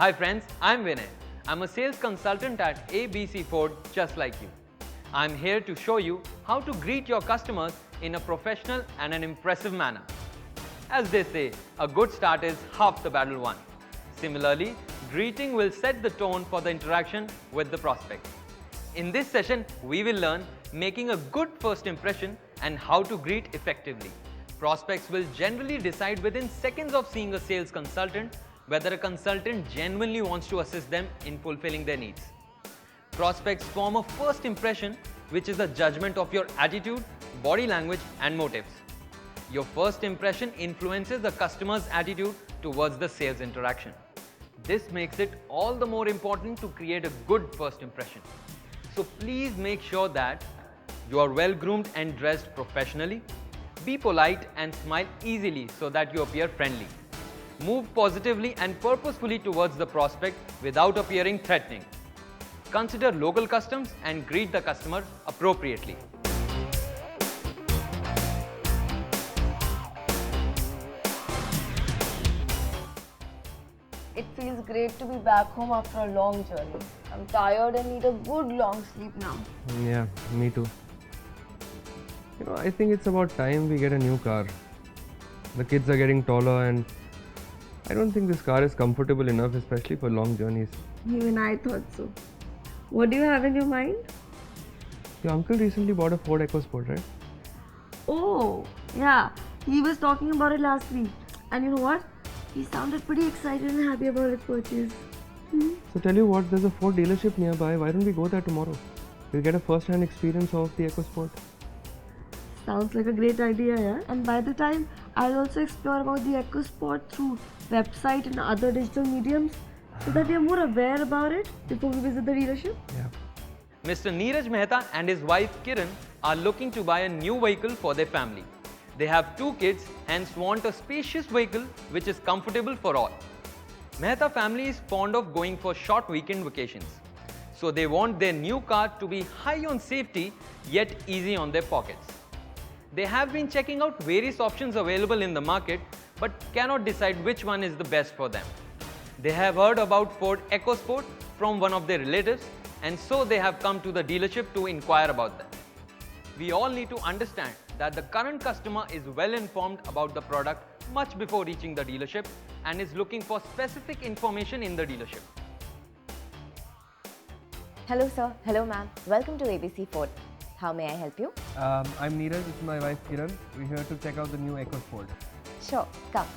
Hi friends, I'm Vinay. I'm a sales consultant at ABC Ford just like you. I'm here to show you how to greet your customers in a professional and an impressive manner. As they say, a good start is half the battle won. Similarly, greeting will set the tone for the interaction with the prospect. In this session, we will learn making a good first impression and how to greet effectively. Prospects will generally decide within seconds of seeing a sales consultant whether a consultant genuinely wants to assist them in fulfilling their needs. Prospects form a first impression, which is a judgment of your attitude, body language, and motives. Your first impression influences the customer's attitude towards the sales interaction. This makes it all the more important to create a good first impression. So please make sure that you are well groomed and dressed professionally. Be polite and smile easily so that you appear friendly. Move positively and purposefully towards the prospect without appearing threatening. Consider local customs and greet the customer appropriately. It feels great to be back home after a long journey. I'm tired and need a good long sleep now. Yeah, me too. I think it's about time we get a new car. The kids are getting taller and I don't think this car is comfortable enough, especially for long journeys. Even I thought so. What do you have in your mind? Your uncle recently bought a Ford EcoSport, right? Oh, yeah. He was talking about it last week. And you know what? He sounded pretty excited and happy about his purchase. So tell you what, there's a Ford dealership nearby. Why don't we go there tomorrow? We'll get a first-hand experience of the EcoSport. Sounds like a great idea, yeah? And by the time, I'll also explore about the EcoSport through website and other digital mediums so that we are more aware about it before we visit the dealership. Yeah. Mr. Neeraj Mehta and his wife Kiran are looking to buy a new vehicle for their family. They have 2 kids, hence want a spacious vehicle which is comfortable for all. Mehta family is fond of going for short weekend vacations. So they want their new car to be high on safety yet easy on their pockets. They have been checking out various options available in the market but cannot decide which one is the best for them. They have heard about Ford EcoSport from one of their relatives and so they have come to the dealership to inquire about them. We all need to understand that the current customer is well informed about the product much before reaching the dealership and is looking for specific information in the dealership. Hello sir, hello ma'am. Welcome to ABC Ford. How may I help you? I'm Neeraj, this is my wife Kiran. We're here to check out the new EcoSport. Sure, come.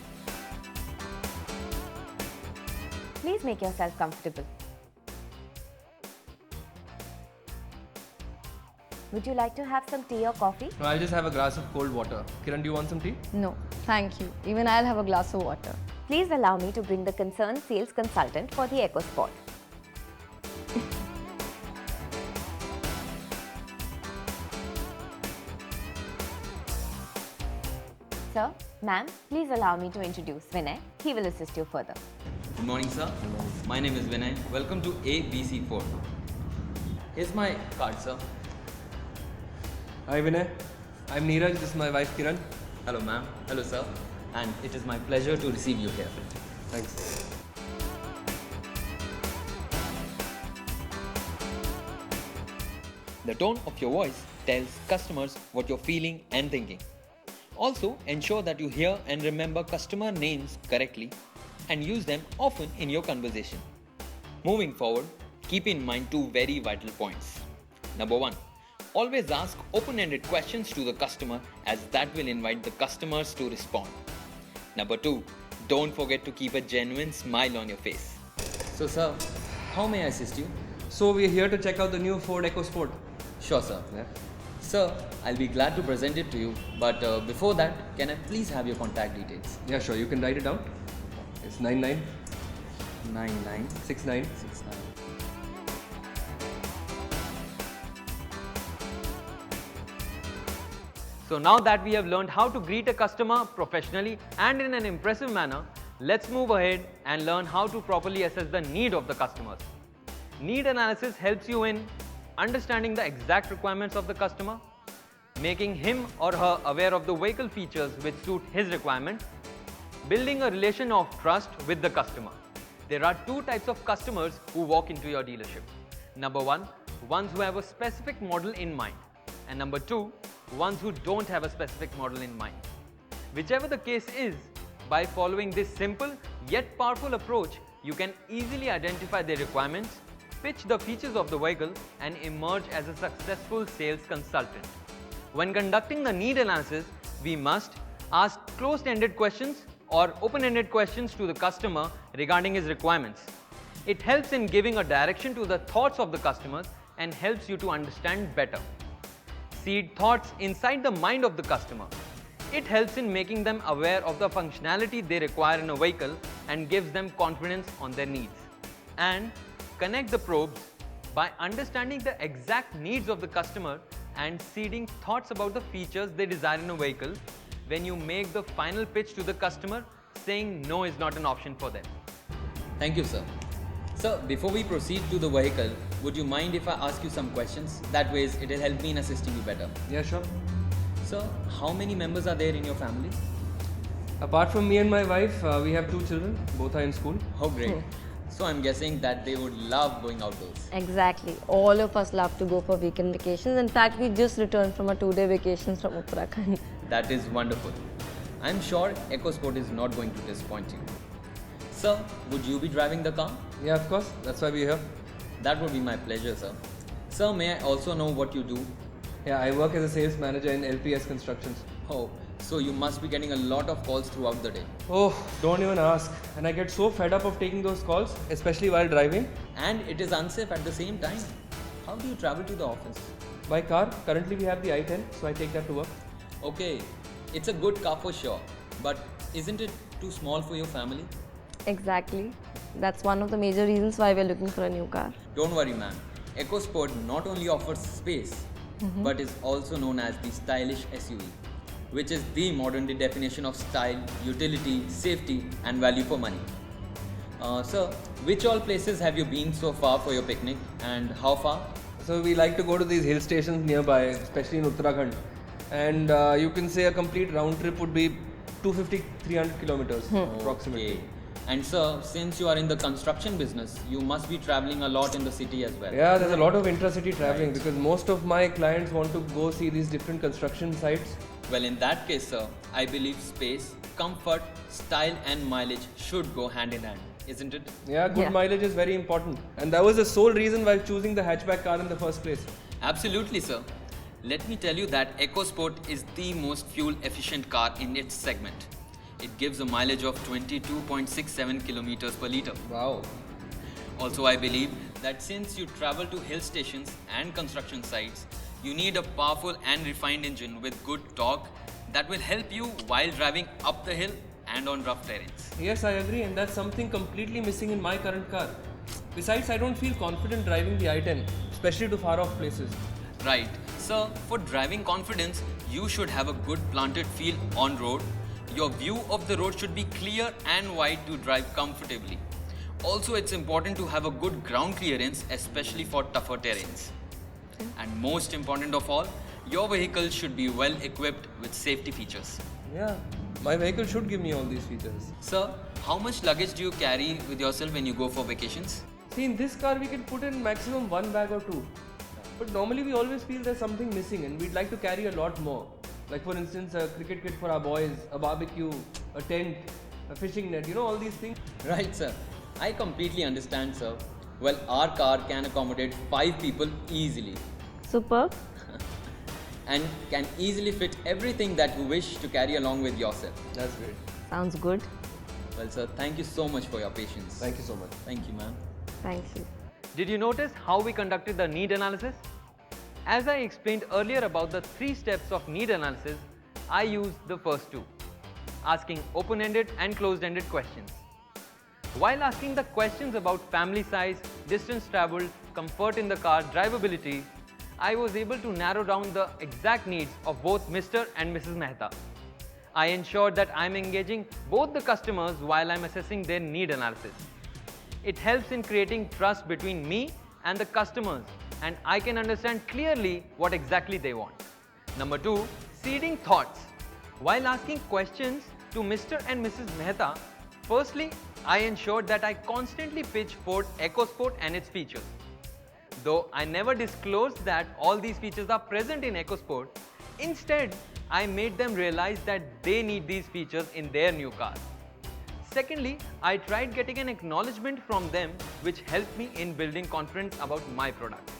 Please make yourself comfortable. Would you like to have some tea or coffee? No, I'll just have a glass of cold water. Kiran, do you want some tea? No, thank you. Even I'll have a glass of water. Please allow me to bring the concerned sales consultant for the EcoSport. Sir, ma'am, please allow me to introduce Vinay. He will assist you further. Good morning, sir. My name is Vinay. Welcome to ABC Ford. Here's my card, sir. Hi Vinay. I'm Neeraj, this is my wife Kiran. Hello, ma'am. Hello, sir. And it is my pleasure to receive you here. Thanks. The tone of your voice tells customers what you're feeling and thinking. Also, ensure that you hear and remember customer names correctly and use them often in your conversation. Moving forward, keep in mind 2 very vital points. Number 1, always ask open-ended questions to the customer as that will invite the customers to respond. Number 2, don't forget to keep a genuine smile on your face. So sir, how may I assist you? So we're here to check out the new Ford EcoSport. Sure, sir. Yeah. Sir, I'll be glad to present it to you, but before that, can I please have your contact details? Yeah, sure. You can write it down. It's 99 9969. 69. So now that we have learned how to greet a customer professionally and in an impressive manner, let's move ahead and learn how to properly assess the need of the customers. Need analysis helps you in understanding the exact requirements of the customer, making him or her aware of the vehicle features which suit his requirement, building a relation of trust with the customer. There are two types of customers who walk into your dealership. Number one, ones who have a specific model in mind. And number two, ones who don't have a specific model in mind. Whichever the case is, by following this simple yet powerful approach, you can easily identify their requirements, pitch the features of the vehicle, and emerge as a successful sales consultant. When conducting the need analysis, we must ask closed-ended questions or open-ended questions to the customer regarding his requirements. It helps in giving a direction to the thoughts of the customers and helps you to understand better. Seed thoughts inside the mind of the customer. It helps in making them aware of the functionality they require in a vehicle and gives them confidence on their needs. And connect the probes by understanding the exact needs of the customer and seeding thoughts about the features they desire in a vehicle when you make the final pitch to the customer saying no is not an option for them. Thank you, sir. Sir, before we proceed to the vehicle, would you mind if I ask you some questions? That way it will help me in assisting you better. Yeah, sure. Sir, how many members are there in your family? Apart from me and my wife, we have 2 children. Both are in school. Oh, great. So I'm guessing that they would love going outdoors. Exactly. All of us love to go for weekend vacations. In fact, we just returned from a 2-day vacation from Uttarakhand. That is wonderful. I'm sure EcoSport is not going to disappoint you. Sir, would you be driving the car? Yeah, of course. That's why we're here. That would be my pleasure, sir. Sir, may I also know what you do? Yeah, I work as a sales manager in LPS Constructions. Oh, so you must be getting a lot of calls throughout the day. Oh, don't even ask. And I get so fed up of taking those calls, especially while driving. And it is unsafe at the same time. How do you travel to the office? By car, currently we have the i10, so I take that to work. Okay, it's a good car for sure. But isn't it too small for your family? Exactly. That's one of the major reasons why we're looking for a new car. Don't worry, ma'am. EcoSport not only offers space, but is also known as the stylish SUV, which is the modern day definition of style, utility, safety, and value for money. Sir, which all places have you been so far for your picnic, and how far? So we like to go to these hill stations nearby, especially in Uttarakhand. And you can say a complete round trip would be 250-300 kilometers approximately. Okay. And sir, since you are in the construction business, you must be traveling a lot in the city as well. Yeah, there's a lot of intra-city traveling because most of my clients want to go see these different construction sites. Well, in that case, sir, I believe space, comfort, style, and mileage should go hand in hand, isn't it? Yeah, good Yeah. mileage is very important. And that was the sole reason why choosing the hatchback car in the first place. Absolutely, sir. Let me tell you that EcoSport is the most fuel efficient car in its segment. It gives a mileage of 22.67 kilometers per liter. Wow. Also, I believe that since you travel to hill stations and construction sites, you need a powerful and refined engine with good torque that will help you while driving up the hill and on rough terrains. Yes, I agree, and that's something completely missing in my current car. Besides, I don't feel confident driving the i10, especially to far off places. Right. So, for driving confidence, you should have a good planted feel on road. Your view of the road should be clear and wide to drive comfortably. Also, it's important to have a good ground clearance, especially for tougher terrains. And most important of all, your vehicle should be well equipped with safety features. Yeah, my vehicle should give me all these features. Sir, how much luggage do you carry with yourself when you go for vacations? See, in this car we can put in maximum 1 bag or 2. But normally we always feel there's something missing and we'd like to carry a lot more. Like for instance, a cricket kit for our boys, a barbecue, a tent, a fishing net, all these things. Right, sir. I completely understand, sir. Well, our car can accommodate 5 people easily Superb. and can easily fit everything that you wish to carry along with yourself. That's great. Sounds good. Well, sir, thank you so much for your patience. Thank you so much. Thank you, ma'am. Thank you. Did you notice how we conducted the need analysis? As I explained earlier about the 3 steps of need analysis, I used the first 2, asking open-ended and closed-ended questions. While asking the questions about family size, distance traveled, comfort in the car, drivability, I was able to narrow down the exact needs of both Mr. and Mrs. Mehta. I ensured that I am engaging both the customers while I am assessing their need analysis. It helps in creating trust between me and the customers, and I can understand clearly what exactly they want. Number 2, seeding thoughts. While asking questions to Mr. and Mrs. Mehta, firstly, I ensured that I constantly pitch Ford EcoSport and its features. Though I never disclosed that all these features are present in EcoSport, instead I made them realize that they need these features in their new car. Secondly, I tried getting an acknowledgement from them which helped me in building confidence about my product.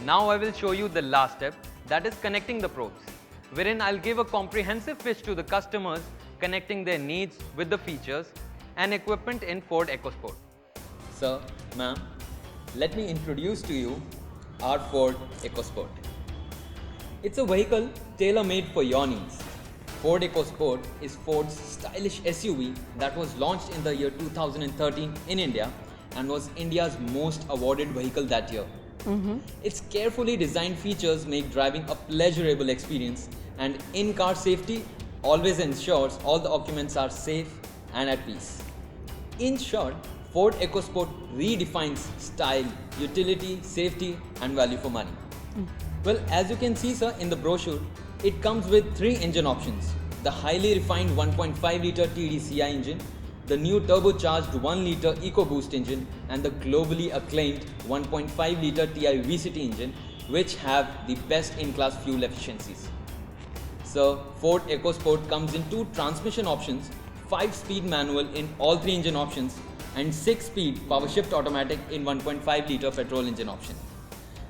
Now I will show you the last step, that is connecting the probes, wherein I'll give a comprehensive pitch to the customers connecting their needs with the features and equipment in Ford EcoSport. Sir, ma'am, let me introduce to you our Ford EcoSport. It's a vehicle tailor-made for your needs. Ford EcoSport is Ford's stylish SUV that was launched in the year 2013 in India and was India's most awarded vehicle that year. Its carefully designed features make driving a pleasurable experience, and in-car safety always ensures all the occupants are safe and at peace. In short, Ford EcoSport redefines style, utility, safety and value for money. Well, as you can see, sir, in the brochure, it comes with 3 engine options. The highly refined 1.5-litre TDCi engine, the new turbocharged 1-litre EcoBoost engine and the globally acclaimed 1.5-litre TI VCT engine, which have the best in-class fuel efficiencies. So, Ford EcoSport comes in 2 transmission options, 5-speed manual in all 3 engine options and 6-speed power shift automatic in 1.5-litre petrol engine option.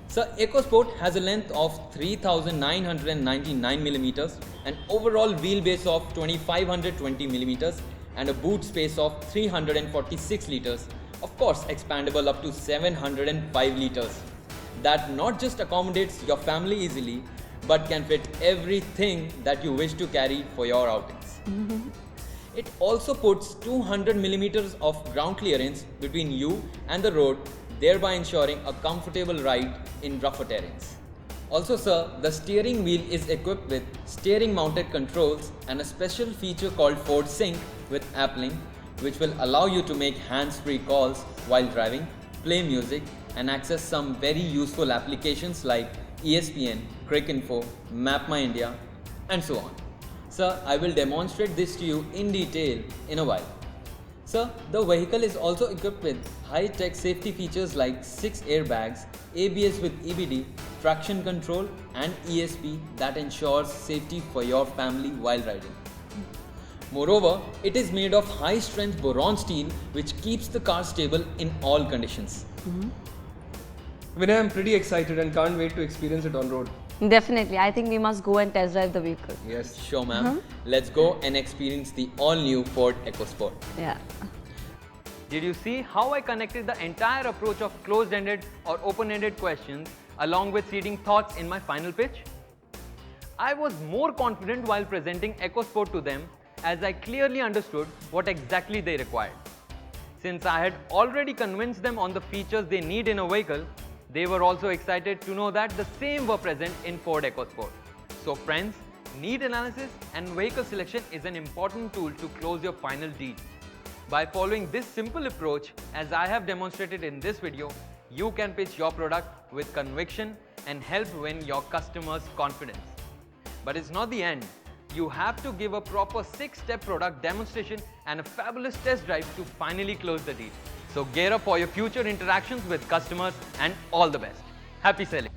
So, EcoSport has a length of 3,999 mm, an overall wheelbase of 2,520 mm and a boot space of 346 litres, of course expandable up to 705 litres. That not just accommodates your family easily, but can fit everything that you wish to carry for your outings. It also puts 200 mm of ground clearance between you and the road, thereby ensuring a comfortable ride in rougher terrains. Also, sir, the steering wheel is equipped with steering mounted controls and a special feature called Ford Sync with AppLink, which will allow you to make hands-free calls while driving, play music and access some very useful applications like ESPN, Cricinfo, MapMyIndia and so on. Sir, I will demonstrate this to you in detail in a while. Sir, the vehicle is also equipped with high-tech safety features like 6 airbags, ABS with EBD, traction control and ESP that ensures safety for your family while riding. Moreover, it is made of high-strength boron steel which keeps the car stable in all conditions. Vinay, I'm pretty excited and can't wait to experience it on road. Definitely, I think we must go and test drive the vehicle. Yes. Sure, ma'am. Let's go and experience the all-new Ford EcoSport. Yeah. Did you see how I connected the entire approach of closed-ended or open-ended questions along with seeding thoughts in my final pitch? I was more confident while presenting EcoSport to them as I clearly understood what exactly they required. Since I had already convinced them on the features they need in a vehicle, they were also excited to know that the same were present in Ford EcoSport. So friends, need analysis and vehicle selection is an important tool to close your final deal. By following this simple approach, as I have demonstrated in this video, you can pitch your product with conviction and help win your customers' confidence. But it's not the end. You have to give a proper 6-step product demonstration and a fabulous test drive to finally close the deal. So gear up for your future interactions with customers and all the best. Happy selling!